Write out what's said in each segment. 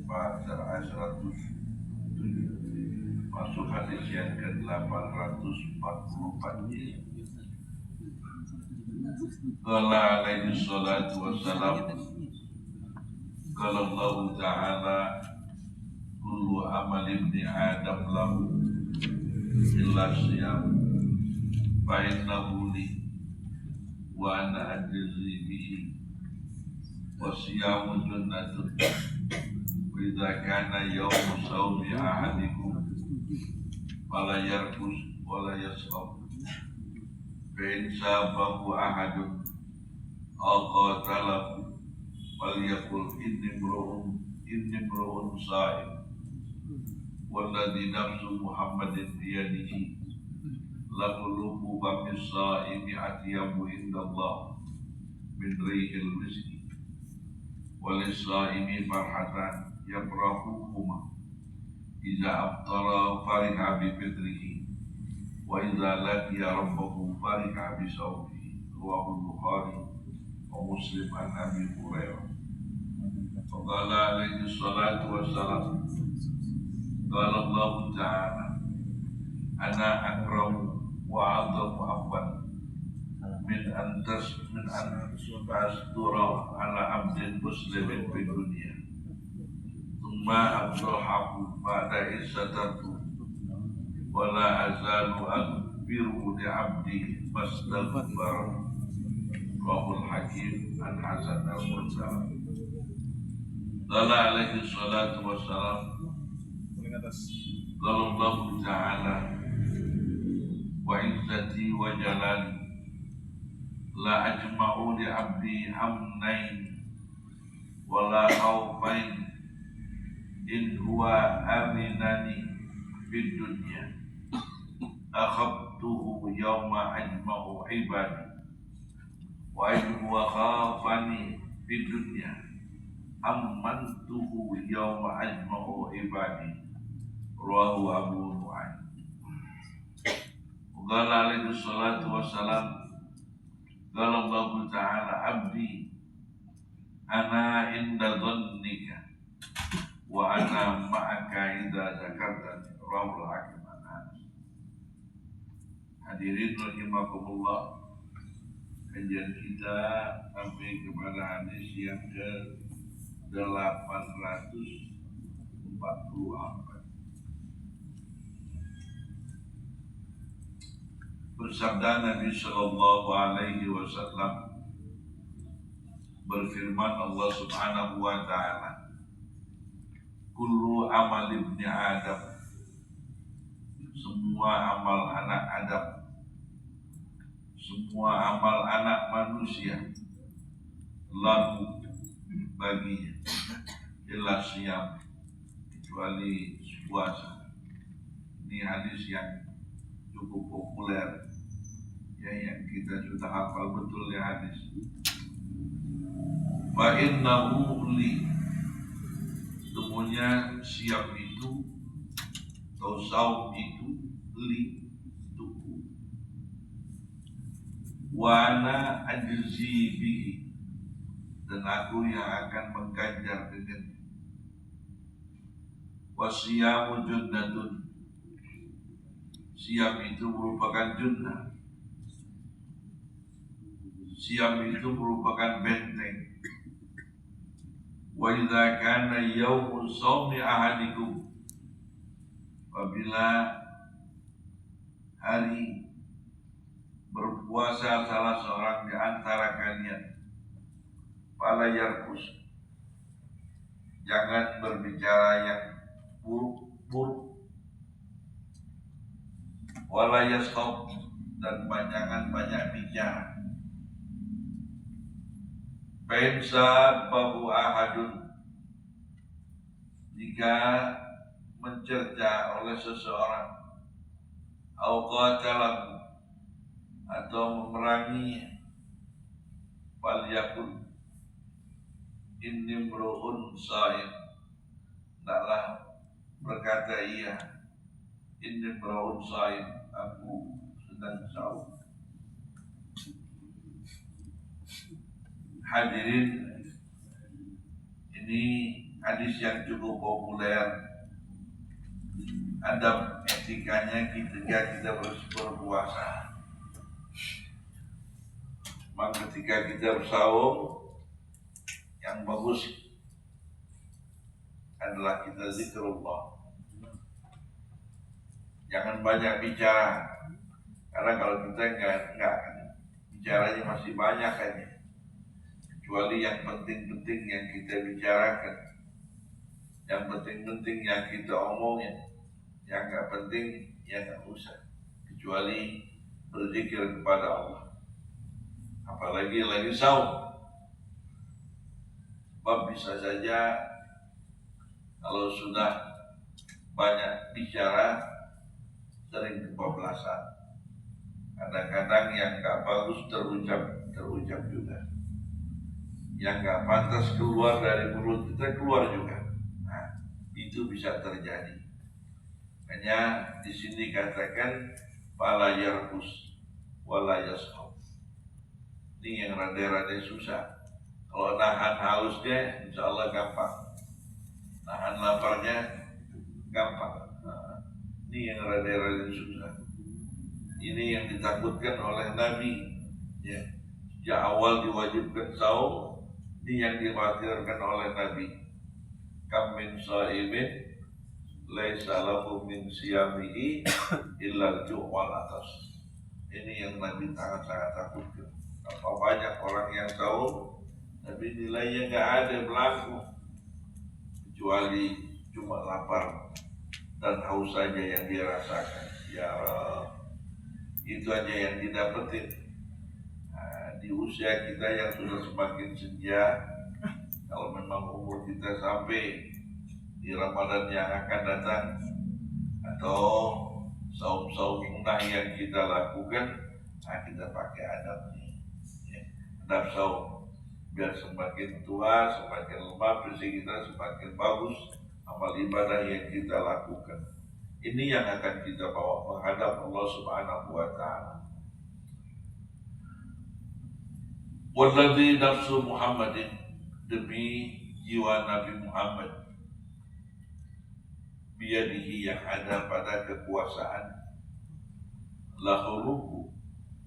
107 masuk hadis yang ke-844. Qala alaihi salatu wassalam, qala Allah ta'ala, kullu amal ibni adam lahu illa siyam fa innahu li wa ana ajzi bihi wa siyamu junnatun wa idza kana yawmu sawmi ahadikum fala yarkus wala yasrab fa in sabahu ahadun aw qatalahu wal yaqul inni imru'un sa'im walladhi nafsu Muhammadin biyadihi laqulubu bamis sa'imi atyabu indallah min rihil miski walis sa'imi farhatan yabrahuhuma iza aftara fariha bi fitrihi wa iza laqiya rabbahu fariha bi sawmihi. Rawahu Bukhari wa Muslim an Abi Hurairah. Qala alaihi salatu wassalam, qala Allah ta'ala, ana akramu wa a'zamu afwan min tasdura ala abdin muslimin fi dunya thumma abdurhaku ba'da issatartu wala azalu akbiru li abdi mastaghfar. Rahul Hakim an Hasan al-Mursal. Qala alaihi salatu wassalam, qala Allah ta'ala, wa izzati wa jalali la ajma'u li abdi amnain wa la khawfain in huwa aminani fid dunya akhabtuhu yawma ajma'u ibadi wa in huwa khafani fid dunya ammantuhu yawma ajma'u ibadi. Rawahu Abu Nu'aym. Qala alaihi salatu wassalam, qala Allah ta'ala, abdi ana inda dhannika wa ana ma'aka idza zakartani. Rawahu Hakim an Anas. Hadirin rahimakumullah, kajian kita sampai kepada hadis yang ke-844. Bersabda Nabi Sallallahu Alaihi Wasallam, berfirman Allah Subhanahu Wa Taala, kullu amal ibni Adam, semua amal anak Adam, semua amal anak manusia, lahu baginya, illa siyam, kecuali puasa. Ini hadis yang cukup populer, ya, yang kita sudah hafal betul ya hadis. Fa innahu li, semuanya siap itu atau saum itu li tuku, wa ana ajzi bihi, dan aku yang akan mengganjar dengan. Wa siyamu junnatun, siam itu merupakan junnah, siam itu merupakan benteng. Wa idza kana yaumu shaumi ahadikum, apabila hari berpuasa salah seorang di antara kalian, fala yarkus, jangan berbicara yang buruk, wala yaskhab, dan jangan banyak bicara. Pensa babu ahadun, jika mencerca oleh seseorang, au qatalahu, atau memerangi, fal yakun inni imru'un sha'im, hendaklah berkata ia, inni imru'un sha'im, aku sedang saum. Hadirin, ini hadis yang cukup populer, adab etikanya ketika kita berpuasa. Maka ketika kita bersaum, yang bagus adalah kita zikrullah. Jangan banyak bicara, karena kalau kita enggak bicaranya masih banyak aja. Kecuali yang penting-penting yang kita bicarakan, yang penting-penting yang kita omongin, yang enggak penting ya enggak usah. Kecuali berzikir kepada Allah. Apalagi lagi saum. Sebab bisa saja kalau sudah banyak bicara sering kebablasan. Kadang-kadang yang gak bagus terucap juga. Yang gak pantas keluar dari mulut kita keluar juga. Nah, itu bisa terjadi. Hanya di sini katakan fala yarkus wala yaskhab. Ini yang rada-rada susah. Kalau nahan halusnya insya Allah gampang. Nahan laparnya gampang. Nah, ini yang rada-rada susah. Ini yang ditakutkan oleh Nabi. Ya. Sejak awal diwajibkan saum, ini yang dikhawatirkan oleh Nabi. Kam min shaimin laisa lahu min siyamihi illa al-ju' wal atas. Ini yang Nabi sangat-sangat takutkan. Apa banyak orang yang saum tapi nilainya nggak ada berlaku, kecuali cuma lapar dan haus saja yang dia rasakan. Ya itu aja yang didapetin. Nah, di usia kita yang sudah semakin senja, kalau memang umur kita sampai di Ramadan yang akan datang atau saum-saum sunnah yang kita lakukan, nah kita pakai adab nih, ya. Adab saum. Biar semakin tua, semakin lemah fisik kita, semakin bagus amal ibadah yang kita lakukan. Ini yang akan kita bawa menghadap Allah Subhanahu wa ta'ala. Walladzi nafsu Muhammadin, demi jiwa Nabi Muhammad, biyadihi yang ada pada kekuasaan, lahuluhu,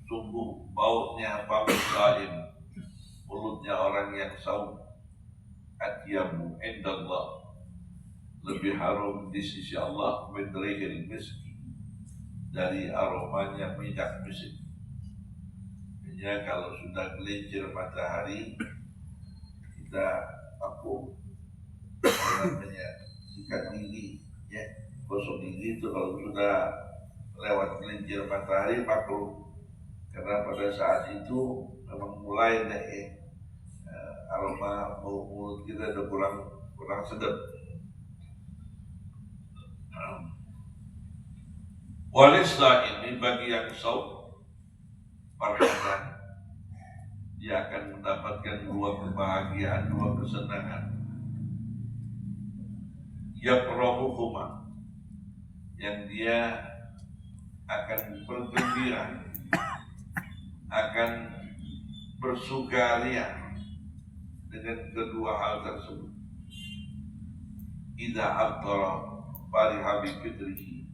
sungguh bautnya famu shaim, mulutnya orang yang saum, atyamu indallah, lebih harum di sisi Allah min rihil miski, dari aromanya minyak misik. Hanya kalau sudah gelincir matahari, kita aku namanya sikat gigi, ya, gosok gigi itu kalau sudah lewat gelincir matahari makruh, karena pada saat itu memang mulai aroma mulut kita udah kurang sedap. Walislah ini bagi yang saum farhatan, dia akan mendapatkan dua kebahagiaan, dua kesenangan. Yafrahuhuma, yang dia akan bergembira, akan bersukaria dengan kedua hal tersebut. Idza aftara fariha bi fitrihi,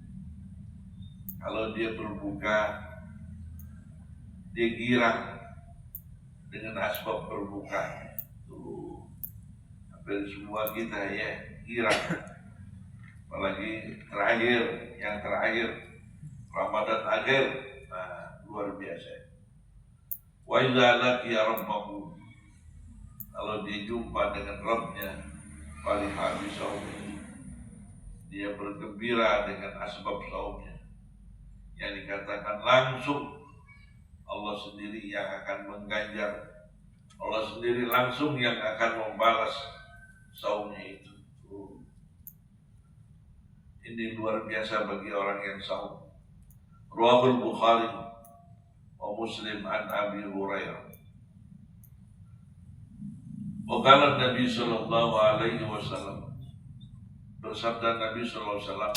kalau dia berbuka dia girang dengan asbab berbuka. Tuh, hampir semua kita ya girang, apalagi yang terakhir Ramadan akhir, nah luar biasa. Wa idza laqiya rabbahu, kalau dia jumpa dengan Rabbnya, fariha bi saumi, dia bergembira dengan asbab saumnya, yang dikatakan langsung Allah sendiri yang akan mengganjar, Allah sendiri langsung yang akan membalas saumnya itu. Ini luar biasa bagi orang yang saum. Rawahul Bukhari wa Muslim an Abi Hurairah. Waqala Nabi sallallahu alaihi wasallam, bersabda Nabi sallallahu alaihi wasallam,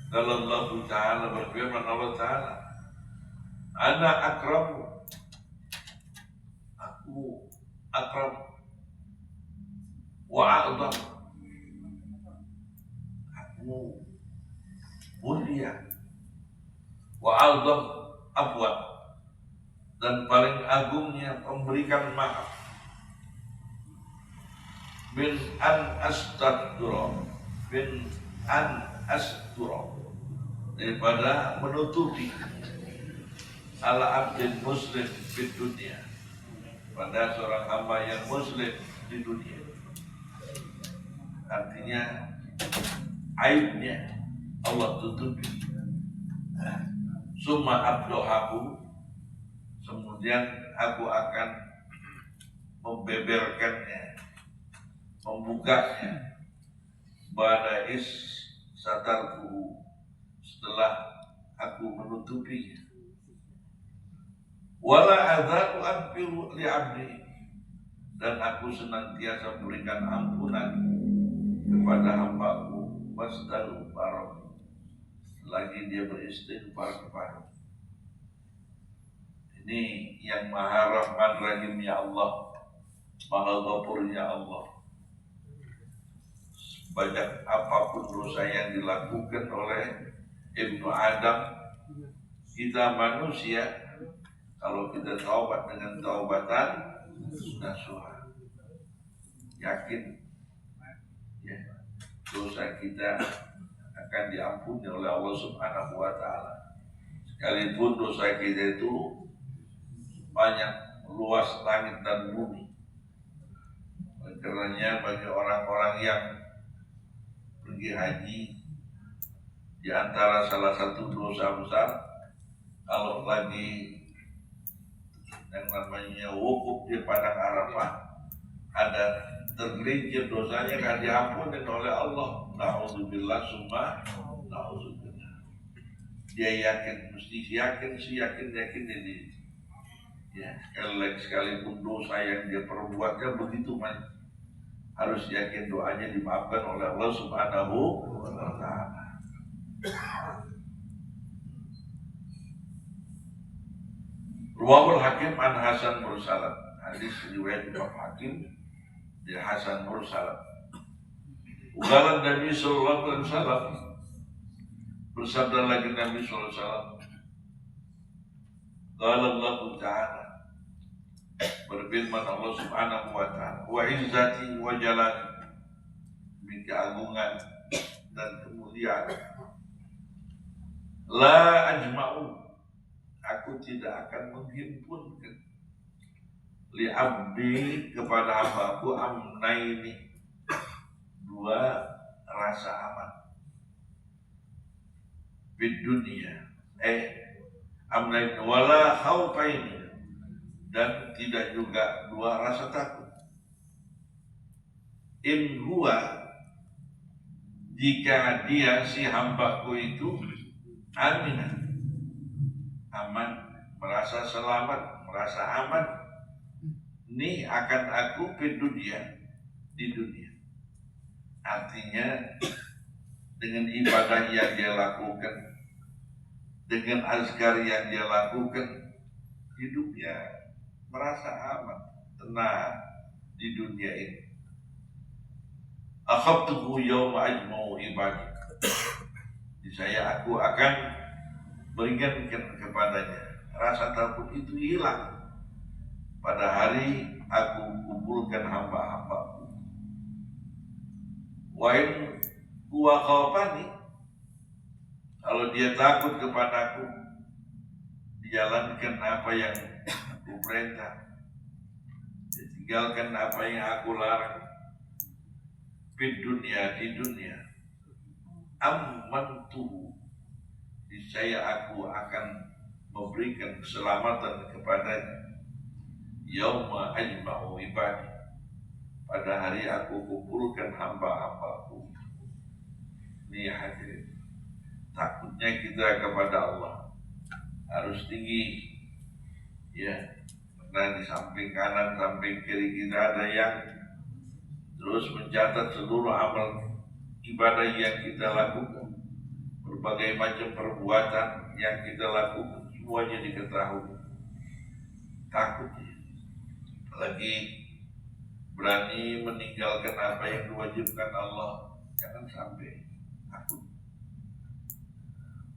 kalau Allah Ta'ala berfirman, Allah Ta'ala, ana akramu, aku akram, wa a'dham, aku mulia, wa a'dham abwa, dan paling agungnya memberikan maaf, min an astagfirullah, min an astagfirullah, daripada menutupi ala abdin muslim di dunia, pada seorang hamba yang muslim di dunia. Artinya aibnya Allah tutupi. Summa abdohaku, kemudian aku akan membeberkannya, membukanya, ba'da is satarku, setelah aku menutupinya. Wala adzatu anfiru li abdi, dan aku senantiasa memberikan ampunan kepada hambaku, wastaghfar, lagi dia beristighfar kepada. Ini yang Maha Rahman Rahim ya Allah, Maha Ghafur ya Allah. Banyak apapun dosa yang dilakukan oleh Ibnu Adam, kita manusia, kalau kita taubat dengan taubatan nasuha, yakin ya, dosa kita akan diampuni oleh Allah Subhanahu wa Ta'ala. Sekalipun dosa kita itu banyak, luas langit dan bumi. Karenanya bagi orang-orang yang pergi haji, di antara salah satu dosa besar, kalau lagi yang namanya wukuf di padang Arafah, ada tergelincir dosanya kan diampuni oleh Allah. Na'udzubillah summa na'udzubillah. Dia yakin, mesti yakin ini. Ya, sekalipun dosa yang dia perbuatnya begitu banyak, harus yakin doanya dimaafkan oleh Allah Subhanahu wa Ta'ala. Ruwahul Hakim an Hasan Mursalat, hadis riwayat Imam Hakim dari Hasan Mursalat. Ugalan Nabi Sallallahu Alaihi Wasallam, bersabda lagi Nabi Sallallahu Alaihi Wasallam, qala Allah Ta'ala, berfirman Allah Subhanahu wa Ta'ala, wa izzati wa jalali, demi keagungan dan kemuliaan, la ajma'u, aku tidak akan menghimpunkan li abdi, kepada hambaku, amnaini, dua rasa aman di dunia, amnaini wala khaufaini, dan tidak juga dua rasa takut. In huwa, jika dia si hambaku itu aminah, aman, merasa selamat, merasa aman, ini akan aku di dunia. Artinya dengan ibadah yang dia lakukan, dengan azkar yang dia lakukan, hidupnya merasa aman, tenang di dunia ini. Akhadtuhu yawma ajma'u ibadi, saya aku akan berikankan kepadanya rasa takut itu hilang pada hari aku kumpulkan hamba-hambaku. Wa in huwa khawfani, kalau dia takut kepadaku, dijalankan apa yang aku perintah, ditinggalkan apa yang aku larang, di dunia, amantuhu, saya aku akan memberikan keselamatan kepadanya, yauma ajma'u ibadi, pada hari aku kumpulkan hamba-hambaku. Ini hadirin, takutnya kita kepada Allah harus tinggi ya, karena di samping kanan samping kiri kita ada yang terus mencatat seluruh amal ibadah yang kita lakukan, berbagai macam perbuatan yang kita lakukan, semuanya diketahui. Takutnya lagi berani meninggalkan apa yang diwajibkan Allah. Jangan sampai takut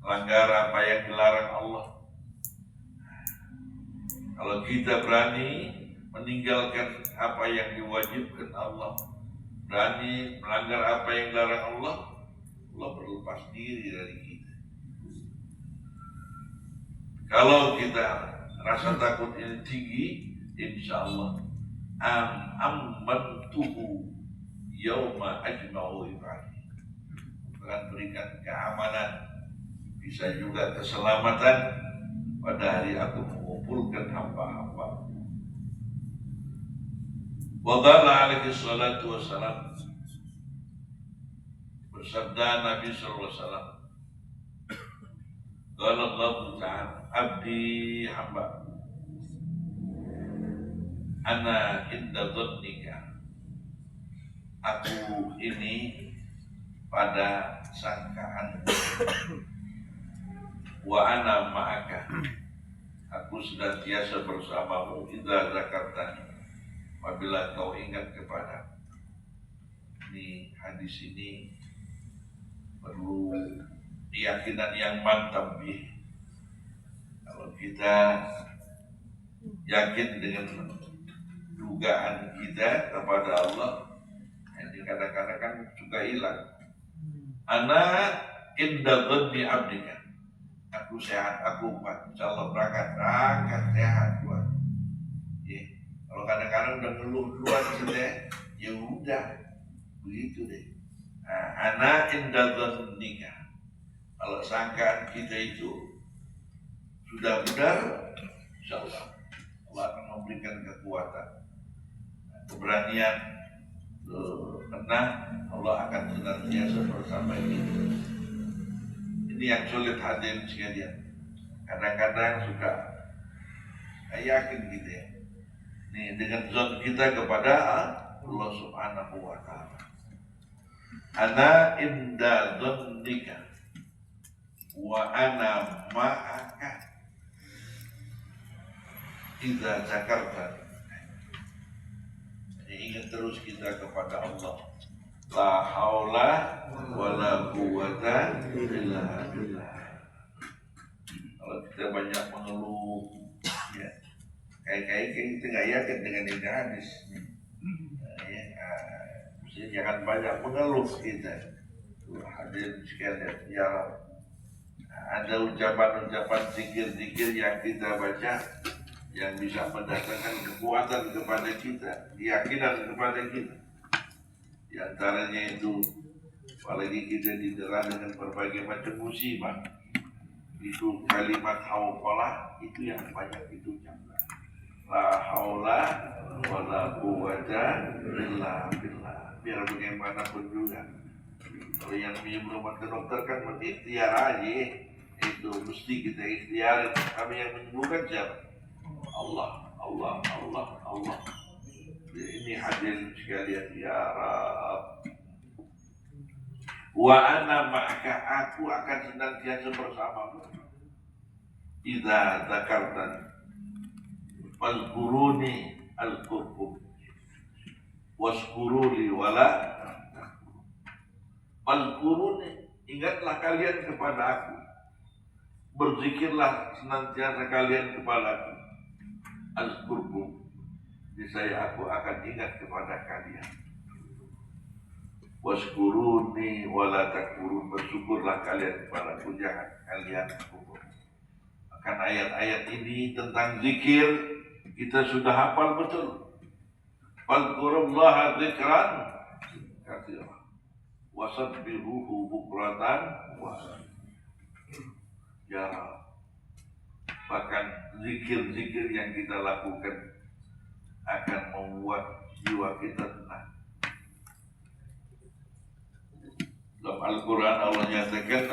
melanggar apa yang dilarang Allah. Kalau kita berani meninggalkan apa yang diwajibkan Allah, berani melanggar apa yang dilarang Allah, Allah berlepas diri dari kita. Kalau kita rasa takut ini tinggi, insya Allah amantuhu yauma ajma'u ibadi, akan berikan keamanan, bisa juga keselamatan pada hari aku mengumpulkan hamba-hamba. Wadalla alaihi salatu wassalam, bersabda Nabi sallallahu alaihi wasallam, qala Allah Ta'ala, abdi hamba, ana inda dhannika, aku ini pada sangkaan, wa ana ma'aka, aku senantiasa bersamamu, idza zakartani, apabila kau ingat kepada. Ini hadis ini perlu keyakinan yang mantap nih. Kalau kita yakin dengan dugaan kita kepada Allah, ini kadang-kadang kan juga hilang. Ana inda dhanni abdika, aku sehat, aku kuat, insya Allah berangkat sehat kuat. Ya. Kalau kadang-kadang udah ngeluh duluan sudah, ya udah begitu deh. Nah, ana inda dhannika, kalau sangkaan kita itu sudah benar, insya Allah Allah akan memberikan kekuatan, keberanian, karena Allah akan senantiasa bersama kita. Ini yang sulit hadirin sekalian. Kadang-kadang suka yakin gitu ya. Nih, dengan zon kita kepada Allah Subhanahu wa Ta'ala. Ana inda dhannika wa ana ma'aka idza zakarta. Ingat terus kita kepada Allah. La haula wa la quwwata illa billah. Kalau kita banyak mengeluh, ya, kayak kita nggak yakin dengan ini hadis. Mesti jangan banyak mengeluh kita. Hadirin sekalian, ya Rabb, ada ucapan-ucapan zikir-zikir yang kita baca yang bisa mendatangkan kekuatan kepada kita, keyakinan kepada kita. Di antaranya itu, apalagi kita didera dengan berbagai macam musibah, itu kalimat hauqalah itu yang banyak diucapkan. La haula wa la quwwata illa billah. Biar bagaimanapun juga, kalau yang belum ke dokter kan mengikhtiar aja, itu mesti kita ikhtiar. Kami yang menyembuhkan siapa? Allah, Allah, Allah, Allah. Ini hadirin sekalian, ya Rabb. Wa ana ma'aka, aku akan senantiasa bersamamu. Idza zakartan fazkuruni azkurkum waskuruli wala fazkuruni, ingatlah kalian kepada aku, berzikirlah senantiasa kalian kepada aku. Azkurkum, niscaya aku akan ingat kepada kalian. Waskuruni wala takfurun, bersyukurlah kalian kepada aku, jangan kalian kufur. Akan ayat-ayat ini tentang zikir kita sudah hafal betul. Fadhkurullaha dzikran katsiran wasabbihuhu bukratan wa ya. Bahkan zikir-zikir yang kita lakukan akan membuat jiwa kita tenang. Dalam Al-Quran Allah nyatakan,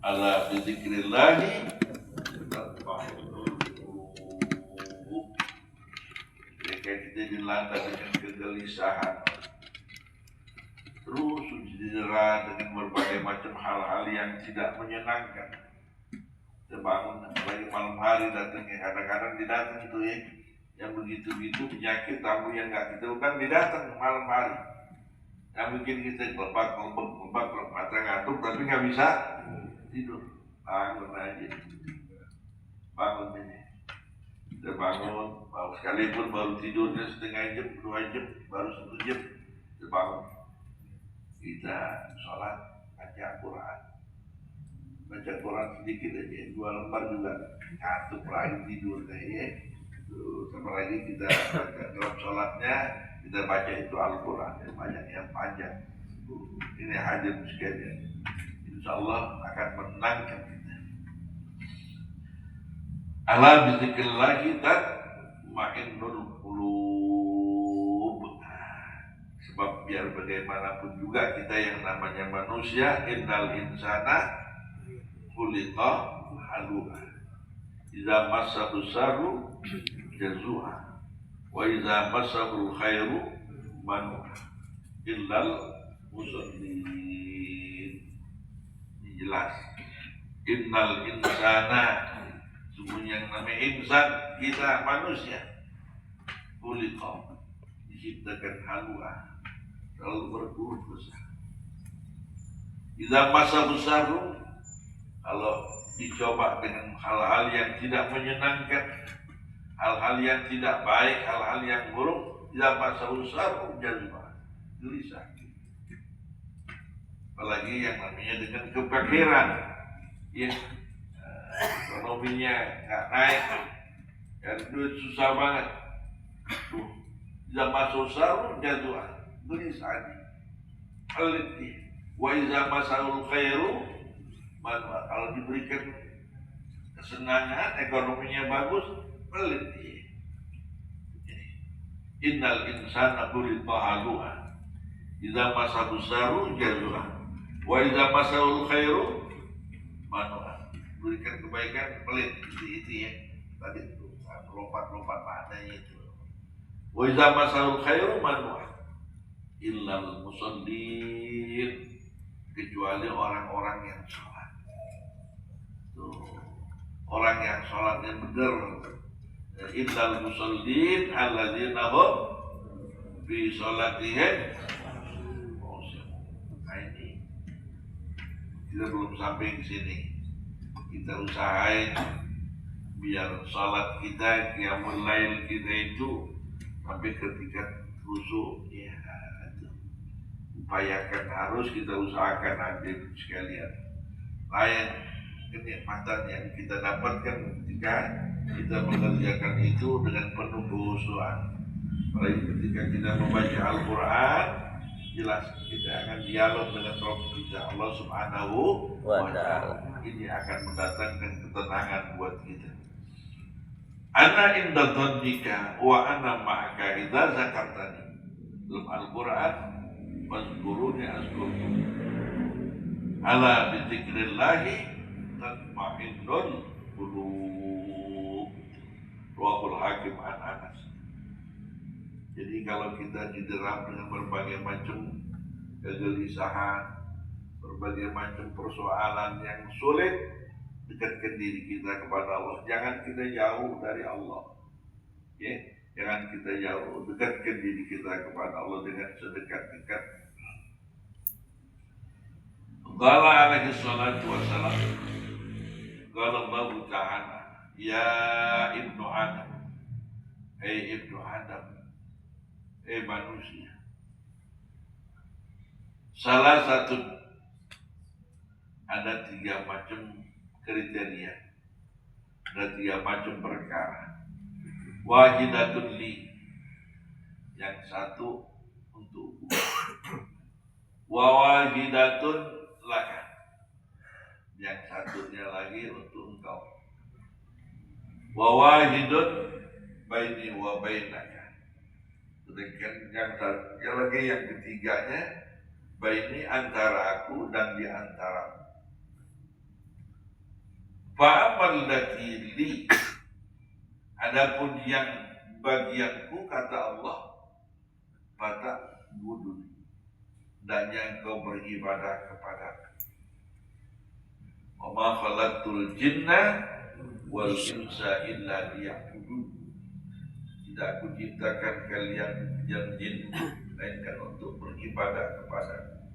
ala bizikrillahi ketika kita dilanda dengan kegelisahan, terus didera dengan berbagai macam hal-hal yang tidak menyenangkan, kita bangun lagi malam hari datangnya, kadang-kadang didatang itu ya, yang begitu-gitu penyakit tamu yang nggak kita bukan dia datang malam hari. Yang bikin kita kelebak, mata ngantuk tapi nggak bisa tidur. Bangun aja, bangun aja. Kita bangun, sekalipun baru tidurnya setengah jam, 2 jam, baru 1 jam, kita bangun. Kita sholat, baca Quran. Baca Quran sedikit aja, 2 lembar juga ngantuk lagi tidur kayaknya. Sama lagi kita dalam sholatnya kita baca itu Al-Quran yang banyak yang panjang. Ini hadirin sekalian, insya Allah akan menangkan kita. Ala bizikrillahi tatma'innul qulub. Sebab biar bagaimanapun juga kita yang namanya manusia, innal insana khuliqa halu'a. Idza massahu syarru jazua wa idza massahu khairu manu'a illal musallin. Ini jelas. Innal insana, sungguhnya yang namanya insan, kita manusia, khuliqa, diciptakan halu'a, selalu berkeluh kesah. Idza massahu syarru, kalau dicoba dengan hal-hal yang tidak menyenangkan, hal-hal yang tidak baik, hal-hal yang buruk, tidak masuk syarru jazma, gelisah. Apalagi yang namanya dengan kefakiran, ya, ekonominya nggak naik, dan duit susah banget, tidak masuk syarru jazma, gelisah. Aliti, wa iza masalul khairu, kalau diberikan kesenangan, ekonominya bagus, pelit dia. Innal insana khuliqa halu'a, idza masahu syarru jazua, wa idza masahu khairu manu'a. Berikan kebaikan, pelit itu ya. Tadi itu lompat-lompat maknanya itu. Wa idza masahu khairu manu'a illal musallin, kecuali orang-orang yang sholat. Orang yang sholatnya benar, illal musallin alladzina hum fi sholatihim. Nah ini kita belum sampai ke sini. Kita usahain biar sholat kita, qiyamul lail kita itu sampai ketika khusyuk, ya. Upayakan, harus kita usahakan aja sekalian. Lain kenikmatan yang kita dapatkan ketika kita mengerjakan itu dengan penuh kehusuan. Apalagi ketika kita membaca Al-Quran, jelas kita akan dialog dengan Rabb kita, Allah Subhanahu wa Ta'ala. Ini akan mendatangkan ketenangan buat kita. Ana inda dhannika wa ana ma'aka idza zakartani. Dalam Al-Quran, wazkuruni azkurkum. Ala bizikrillahi tatma'innul qulub. Rawahul Hakim an Anas. Jadi kalau kita diderap dengan berbagai macam kegelisahan, berbagai macam persoalan yang sulit, dekatkan diri kita kepada Allah. Jangan kita jauh dari Allah, ya. Jangan kita jauh, dekatkan diri kita kepada Allah dengan sedekat-dekat. Qala alaihi salatu wassalam, qala Allah Ta'ala, ya ibnu Adam, ibnu Adam, manusia, salah satu, ada 3 macam kriteria, ada 3 macam perkara. Wahidatun li, yang satu untukku, wa wahidatun laka, yang satunya lagi untuk engkau, wa wahidun baini wa bainaka, sedangkan yang satunya lagi, yang ketiganya, baini, antara aku dan di antara. Fa'amal lati li, adapun yang bagianku, kata Allah, pada budun, dan yang kau beribadah kepada. Wa ma khalaqtul jinna wal insa illa liya'budun. tidak kuciptakan kalian jin melainkan untuk beribadah kepada.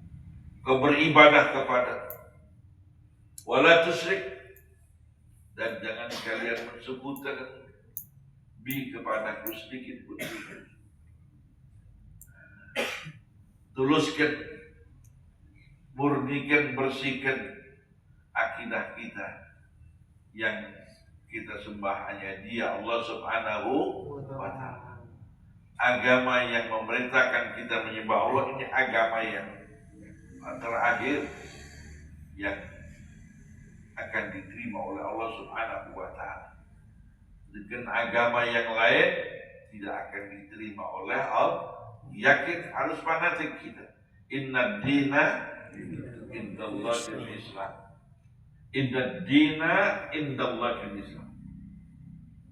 Kau beribadah kepada. Wala tusyrik, dan jangan kalian mensekutukan bi kepadaku sedikit pun. Tuluskan, murnikan, bersihkan akidah kita yang kita sembah hanya Dia, Allah Subhanahu wa Ta'ala. Agama yang memerintahkan kita menyembah Allah ini agama yang terakhir yang akan diterima oleh Allah Subhanahu wa Ta'ala. Dengan agama yang lain tidak akan diterima oleh Allah. Yakin, harus fanatik kita. Inna dina indallahil Islam. Inna dina indallahil Islam.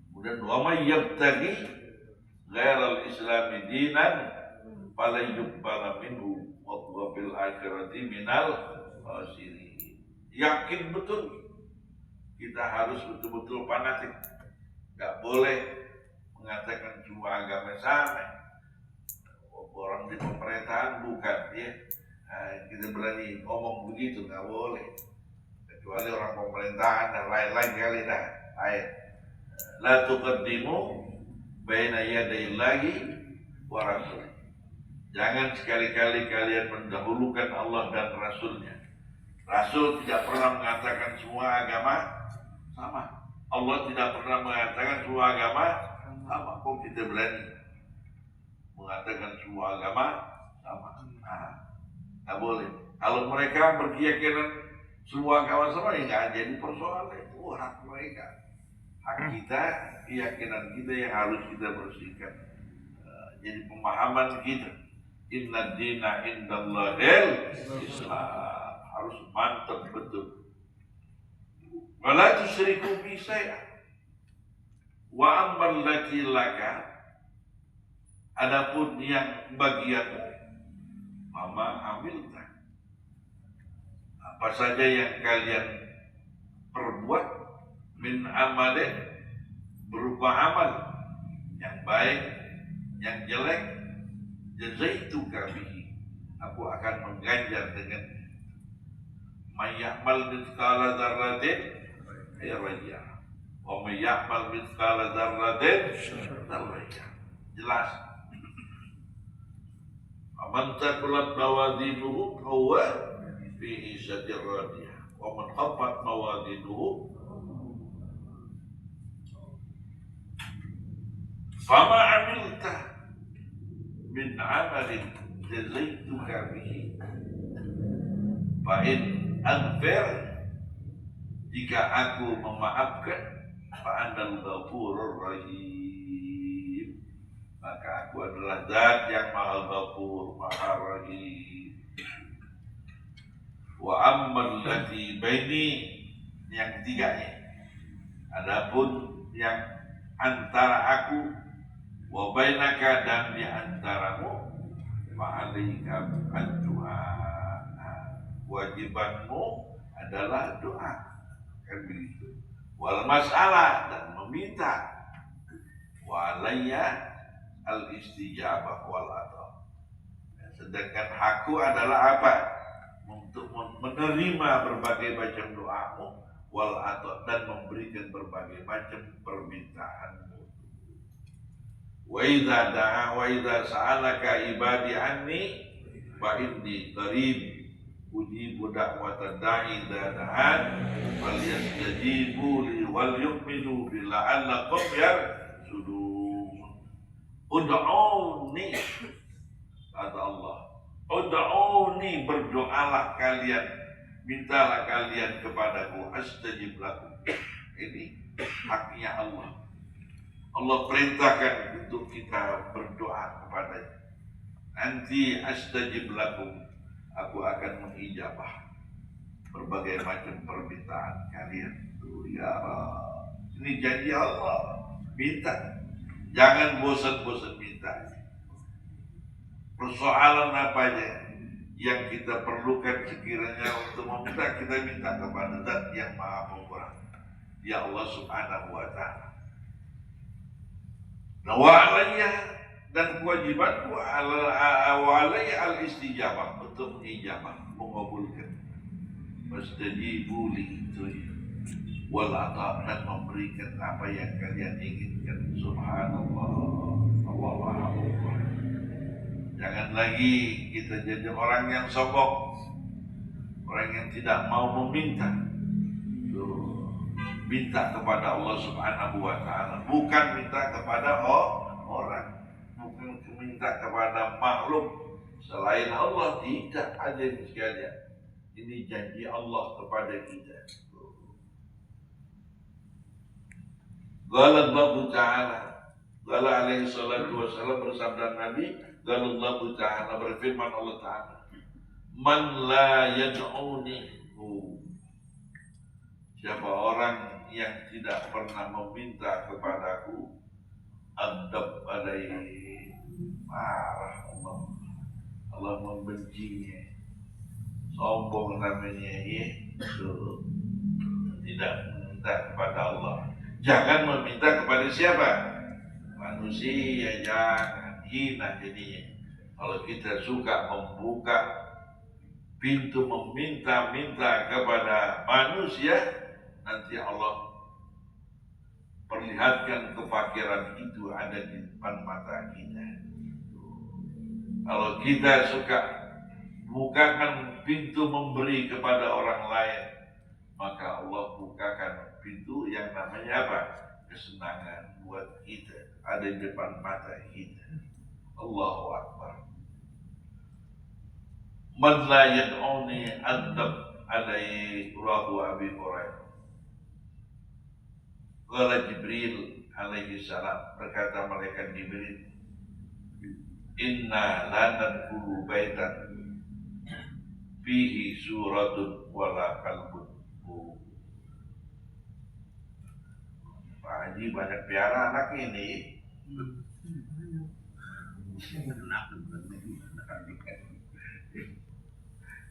Kemudian wa may yabtaghi ghairal islami dinan fala yuqbala minhu wa huwa fil akhirati minal khasirin. Yakin betul, kita harus betul-betul fanatik. Gak boleh mengatakan semua agama sama. Orang di pemerintahan bukan, ya. Kita berani ngomong begitu, gak boleh. Kecuali orang pemerintahan dan lain-lain kali dah. Ayat. La tuqaddimu baina yadayillahi wa rasulih. Jangan sekali-kali kalian mendahulukan Allah dan Rasulnya. Rasul tidak pernah mengatakan semua agama sama. Allah tidak pernah mengatakan semua agama sama. Kok kita berani mengatakan semua agama sama? Tak boleh. Kalau mereka berkeyakinan semua agama sama, ya nggak jadi persoalan. Itu hak mereka. Hak kita, keyakinan kita yang harus kita bersihkan. Jadi pemahaman kita. Inna dina indallahil Islam. Harus mantap betul. Wala tusyriku bi syai'an. Wa ammal lati laka, adapun yang bagianmu, mama amilta, apa saja yang kalian perbuat, min amalin, berupa amal yang baik, yang jelek, jazaituka bihi, aku akan mengganjar dengan may ya'mal mithqala dzarratin khairan yarah wa may ya'mal mithqala dzarratin syarran yarah. Jelas. Man taqulat mawazinuhu huwa fi 'ishatir radiyah wa man khaffat mawazinuhu fama 'amilta min 'amalin jazaituka bihi fa in aghfir, jika aku memaafkan, fa anal ghafurur rahim, maka aku adalah zat yang maha ghafur, maha rahim. Wa ammal lati baini, yang ketiganya, adapun yang antara aku wa bainaka, dan di antaramu, fa'alaika ad-du'a, wajibanmu adalah doa, kan begitu. Wal mas'alah, dan meminta. Walayya al-istijabah wal adha. Sedangkan hakku adalah apa? Untuk menerima berbagai macam doamu, wal adha, dan memberikan berbagai macam permintaanmu. Wa idza da'a wa idza sa'alaka ibadi anni fa inni qarib ujibu da'watad da'i idza da'an falyastajibu li wal yu'minu bi la'allakum yarshudun. Ud'uni, kata Allah, ud'uni, berdoalah kalian, mintalah kalian kepadaku, astajib lakum. Ini haknya Allah. Allah perintahkan untuk kita berdoa kepadanya. Nanti astajib lakum, aku akan mengijabah berbagai macam permintaan kalian. Ya Allah, ini janji Allah. Minta, jangan bosan-bosan minta. Persoalan apa aja yang kita perlukan sekiranya untuk meminta, kita minta kepada Zat yang Maha Pemurah, ya Allah Subhanahu wa Ta'ala. Wa alayya, dan kewajibanku wa alayya al-istijabah, untuk ijabah, mengabulkan. Wastajibu li itu wal ata, dan memberikan apa yang kalian inginkan. Subhanallah, Allahu Akbar. Jangan lagi kita jadi orang yang sombong, orang yang tidak mau meminta. Minta kepada Allah Subhanahu wa ta'ala, bukan minta kepada orang, bukan minta kepada makhluk selain Allah. Tidak ada sekalian. Ini janji Allah kepada kita. Qala Allah Ta'ala, qala alaihi salatu wassalam, bersabda Nabi, qala Allah Ta'ala, berfirman Allah Ta'ala, man la yad'uni, siapa orang yang tidak pernah meminta kepadaku, adab alaihi, marah Allah, Allah membencinya. Sombong namanya ya, tidak meminta kepada Allah. Jangan meminta kepada siapa? Manusia, jangan. Hina jadinya. Kalau kita suka membuka pintu meminta-minta kepada manusia, nanti Allah perlihatkan kefakiran itu ada di depan mata kita. Kalau kita suka bukakan pintu memberi kepada orang lain, maka Allah bukakan pintu yang namanya apa? Kesenangan buat kita ada di depan mata kita. Allahu Akbar. Man la yad'uni adab alaihi rahu Abi Hurairah. Qala Jibril alaihi salam, berkata malaikat Jibril, inna la nadkhulu baitan fihi suratun wala qalbun. Pak Haji banyak piara anak ini.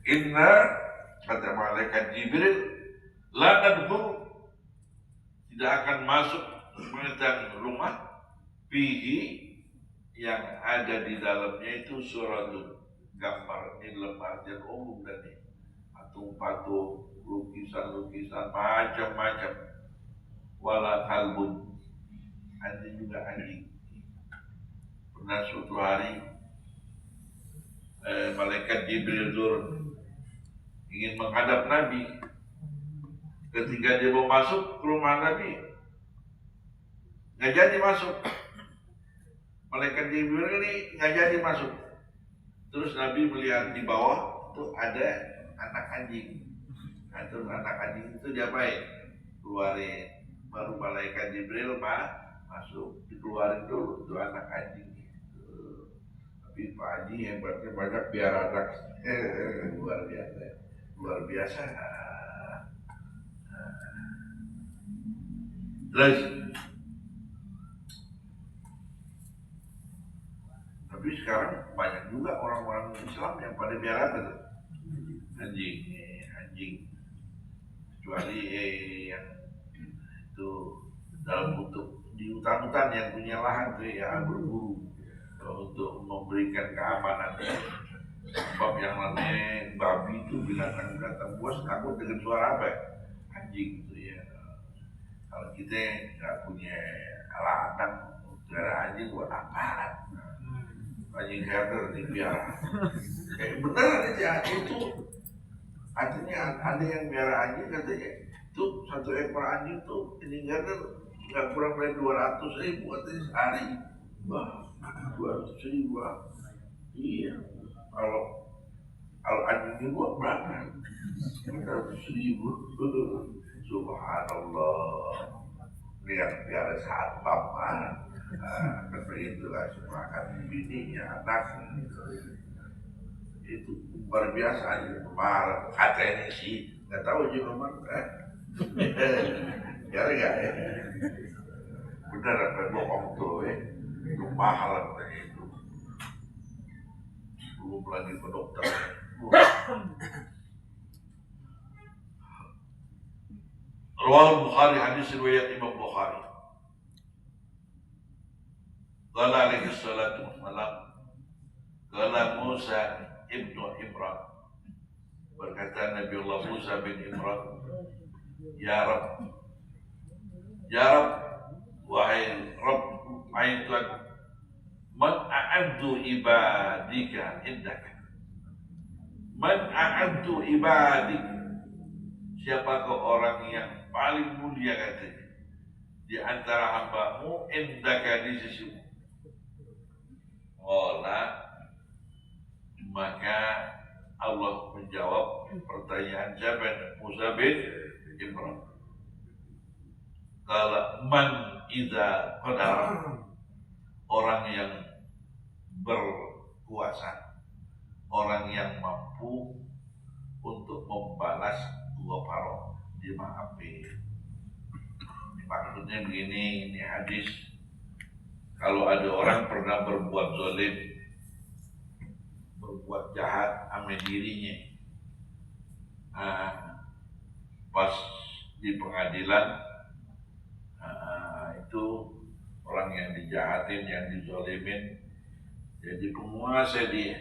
Inna, kata malaikat Jibril, la nadkhulu, tidak akan masuk mengetan rumah, fihi, yang ada di dalamnya itu suratun, gambar, ini lembar dan umum tadi, patung-patung, lukisan-lukisan macam-macam, wala kalbun, anjing juga anjing. Pernah suatu hari malaikat Jibril ingin menghadap Nabi. Ketika dia mau masuk ke rumah Nabi, nggak jadi masuk. Malaikat Jibril ini nggak jadi masuk. Terus Nabi melihat di bawah itu ada anak anjing. Nah, terus anak anjing itu diapain? Keluarin. Baru malaikat Jibril masuk, dikeluarin dulu itu anak anjing. Tapi Pak Haji hebatnya banyak biar anak. Luar biasa, luar biasa. Terus, tapi sekarang banyak juga orang-orang Islam yang pada biara apa tuh? Anjing. Kecuali yang itu dalam bentuk di hutan-hutan yang punya lahan tuh ya berburu untuk memberikan keamanan. Sebab yang namanya babi itu binatang-binatang buas takut dengan suara apa? Anjing itu ya. Kalau kita nggak punya ladang, pelihara anjing buat apaan? Anjing herder dipiara. Benar aja itu. Artinya ada yang melihara anjing katanya itu satu ekor anjing tuh anjing herder nggak kurang dari 200.000 artinya sehari. Wah, 200.000. Iya. Kalau anjingnya buat berapa? 100.000. Subhanallah. Biar satpam seperti itulah makan bininya anak itu luar biasa aja kemarin katanya sih nggak tahu juga mana gara ya benar apa bohong tuh itu mahal katanya itu belum lagi ke dokter. Rawal Bukhari, hadis riwayat Imam Bukhari. Qala alaihi salatu wassalam, qala Musa ibnu Imran, berkata Nabi Allah Musa bin Imran, ya Rabb, ya Rabb, wahai Rabb, wahai Tuhan, man a'addu ibadika indaka, man a'addu ibadik, siapakah orang yang paling mulia katanya di antara hambamu indaka di sisimu. Qala, maka Allah menjawab pertanyaan siapa? Musa bin Imran. Qala man idza qadara, orang yang berkuasa, orang yang mampu untuk membalas dua paro, dimaafin. Maksudnya begini, ini hadis, kalau ada orang pernah berbuat zalim, berbuat jahat sama dirinya, pas di pengadilan, itu orang yang dijahatin, yang dizalimin, jadi penguasa dia,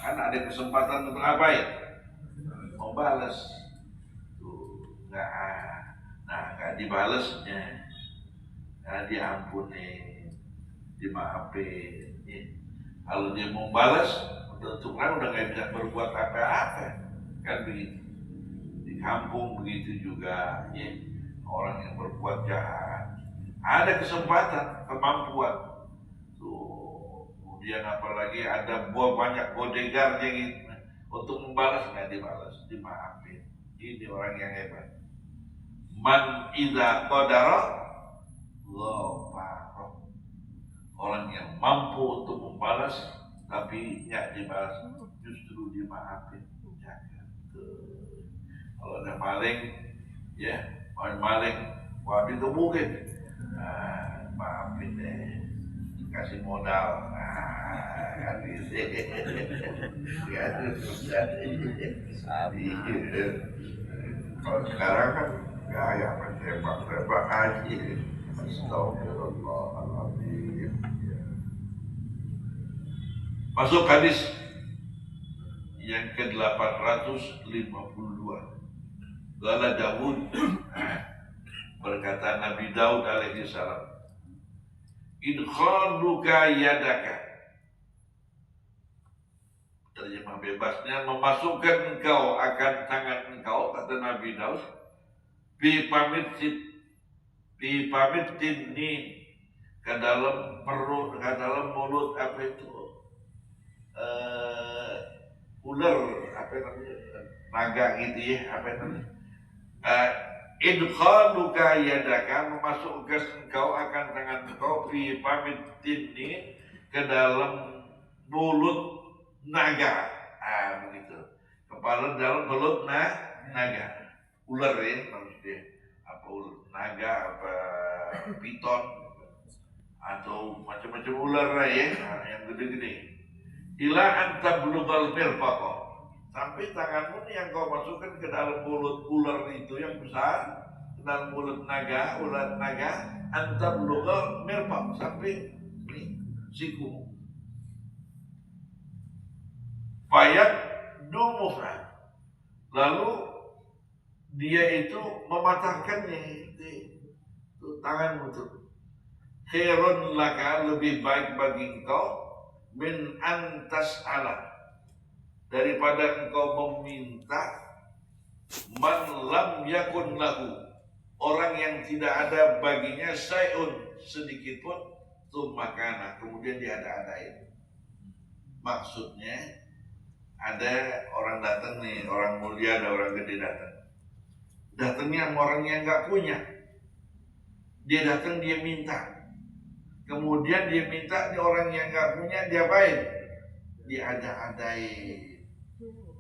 kan ada kesempatan untuk apa ya? Mau balas, tuh nggak dibalasnya, diampuni, dimaafin. Kalau dia mau balas, tentu kan udah nggak bisa berbuat apa-apa, kan begitu. Di kampung begitu juga, ya. Orang yang berbuat jahat, ada kesempatan, kemampuan, tuh. Kemudian apalagi ada banyak bodyguardnya gitu, untuk membalas nggak dibalas, dimaafin. Ini orang yang hebat. Man idza qadara ghafara, orang yang mampu untuk membalas tapi nggak dibalas, justru dimaafin. Kalau ada maling, ya, maling, wah dikebukin, maafin deh, kasih modal, kan gitu, kalau sekarang kan gaya tembak aja. Astagfirullahaladzim. Masuk hadis yang ke-852. Qala Daud, berkata Nabi Daud alaihi salam, idkhaluka yadaka, terjemah bebasnya, memasukkan engkau akan tangan engkau, kata Nabi Daud, bi pamitin ni, ke dalam perut, ke dalam mulut, apa itu, ular, apa namanya, naga gitu ya, apa namanya, idkhaluka yadaka, memasukkan engkau akan tangan engkau, bi pamitin ni, ke dalam mulut naga, begitu, kepala dalam mulut naga, ular ya maksudnya, apa ular naga, apa piton, atau macam-macam ular ya, yang gede-gede. Ila anta bulughal mirfaqah, sampai tanganmu yang kau masukkan ke dalam mulut ular itu yang besar, ke dalam mulut naga, ular naga, anta bulughal mirfaq, sampai ini sikumu. Fayat dumufah, lalu dia itu mematahkannya, itu tanganmu itu. Khairun laka, lebih baik bagi engkau, min antas ala, daripada engkau meminta, man lam yakun lahu, orang yang tidak ada baginya syai'un, sedikit pun, tumakana, kemudian diada-adain. Maksudnya, ada orang datang nih, orang mulia, ada orang gede datang. Datangnya sama orang yang nggak punya. Dia datang, dia minta. Kemudian dia minta, nih orang yang nggak punya, dia apain? Diada-adain.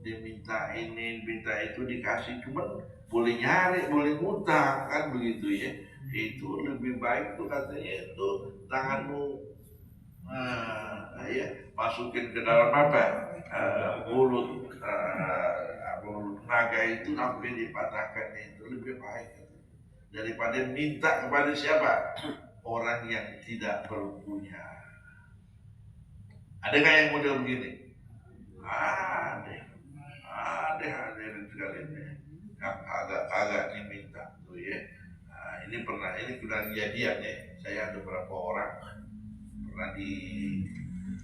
Dia minta ini, minta itu, dikasih. Cuman boleh nyari, boleh ngutang, kan begitu ya. Itu lebih baik tuh katanya, itu tanganmu ya, masukin ke dalam apa? Mulut naga itu sampai dipatahkan, itu lebih baik daripada minta kepada siapa? orang yang tidak berpunya. Adakah yang model begini? Ada sekali yang agak diminta tuh ya. Nah, ini pernah kejadian ya. Saya ada beberapa orang pernah di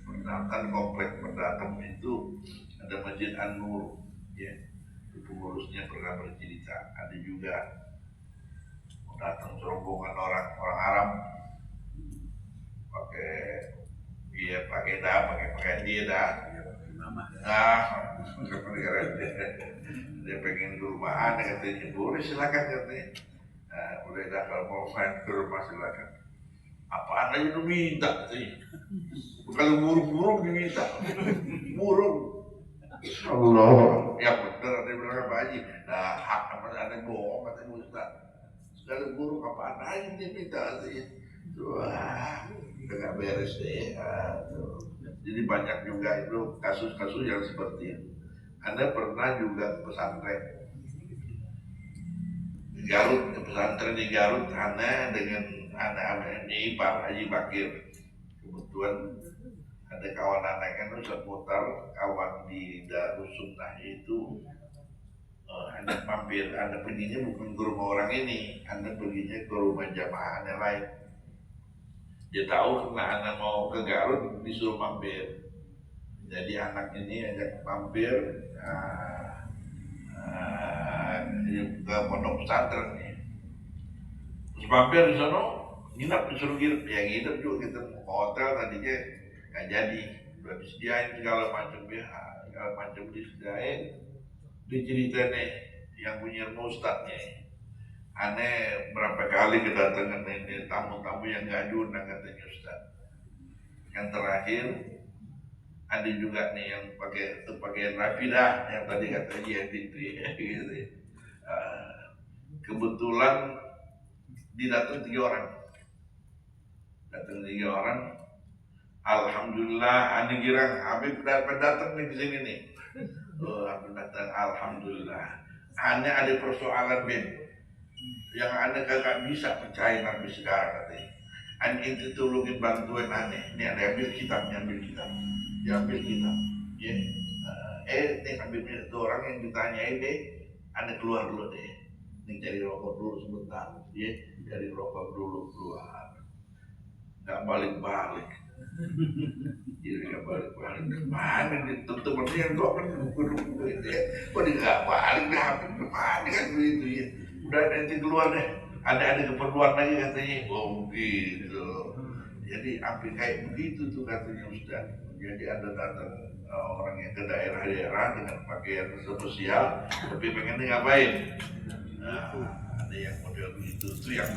Pendatang, komplek Pendatang itu ada Masjid An-Nur ya. Pengurusnya pernah bercerita, ada juga datang serombongan orang Arab pakai pakaian dia dia pengen ke rumah anda, katanya boleh silakan katanya. Nah, boleh dah kalau mau main ke rumah silakan. Apaan aja lu minta katanya. Kalau burung diminta, burung. Allah, ya bener, ada bilang apa aja. Nah, hak sama ada bohong katanya Ustaz. Segala burung apaan aja dia minta katanya. Wah, udah gak beres deh. Jadi banyak juga itu kasus-kasus yang seperti itu. Anda pernah juga pesantren di Garut, Anda dengan anak-anak ipar Haji Bakir. Kebetulan ada kawan anak kan Ustaz Mutar, kawan di Darussunnah itu. Anda mampir, Anda perginya bukan ke rumah orang ini, Anda perginya ke rumah jamaah yang lain. Dia tahu karena anak mau ke Garut disuruh mampir. Jadi anak ini ajak mampir ke pondok pesantren nih. Terus mampir di sana, nginap disuruh nginap, ya nginap juga kita mau ke hotel tadinya nggak jadi, udah disediain segala macam disediain. Diceritain nih yang punya rumah ustadznya. Aneh berapa kali kedatangan ini tamu-tamu yang nggak diundang katanya Ustaz. Yang terakhir ada juga nih yang pakai pakaian rapi dah, yang tadi kata jihad itu ya, gitu. Kebetulan didatang 3 orang. Alhamdulillah, ane girang Habib datang nih ke sini nih. Habib datang, alhamdulillah. Ane ada persoalan Ben. Yang anda kagak bisa percaya Nabi sekarang katanya. Anda itu tolongin bantuan aneh. Ini ada ambil kitab. Diambil kitab. Ya. Nih Habibnya itu orang yang ditanyain deh. Anda keluar dulu deh. Nih cari rokok dulu sebentar. Ya. Cari rokok dulu keluar. Gak balik-balik. Jadi gak balik-balik. Mana nih temen-temennya yang doa kan buku-buku itu ya. Kok dia gak balik dah. Mana kan begitu ya. Udah nanti keluar deh, ada keperluan lagi katanya. Oh gitu. Jadi hampir kayak begitu tuh katanya Ustaz. Jadi ada datang orang yang ke daerah-daerah dengan pakaian sosial, tapi pengen ngapain? Nah, ada yang model begitu, itu yang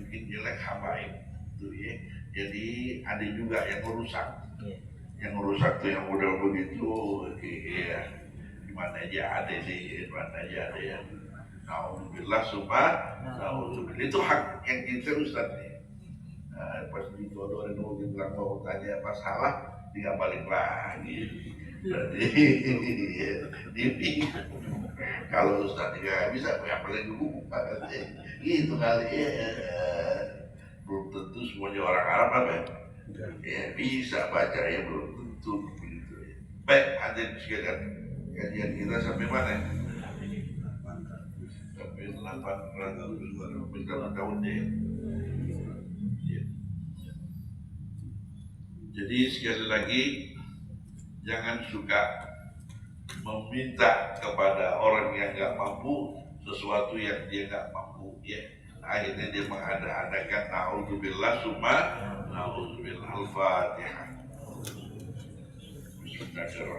bikin jelek habaib tuh ya. Jadi ada juga yang merusak tuh yang model begitu. Iya. Mana aja ada ya. Alhamdulillah alhamdulillah. Itu hak yang kita Ustaz nih. Pas ditodorin mau bilang mau tanya apa salah, dia balik lagi. Berarti kalau Ustaz nggak bisa paling dulu gitu kali ya. Belum tentu semuanya orang Arab apa ya bisa baca ya, belum tentu begitu ya. Baik, hadirin sekalian, kajian kita sampai mana? Sampai 800 tahun ya. Jadi sekali lagi, jangan suka meminta kepada orang yang nggak mampu sesuatu yang dia nggak mampu ya. Akhirnya dia mengada-adakan na'udzubillah summa na'udzubillah. Al-Fatihah. Bismillahirrahmanirrahim.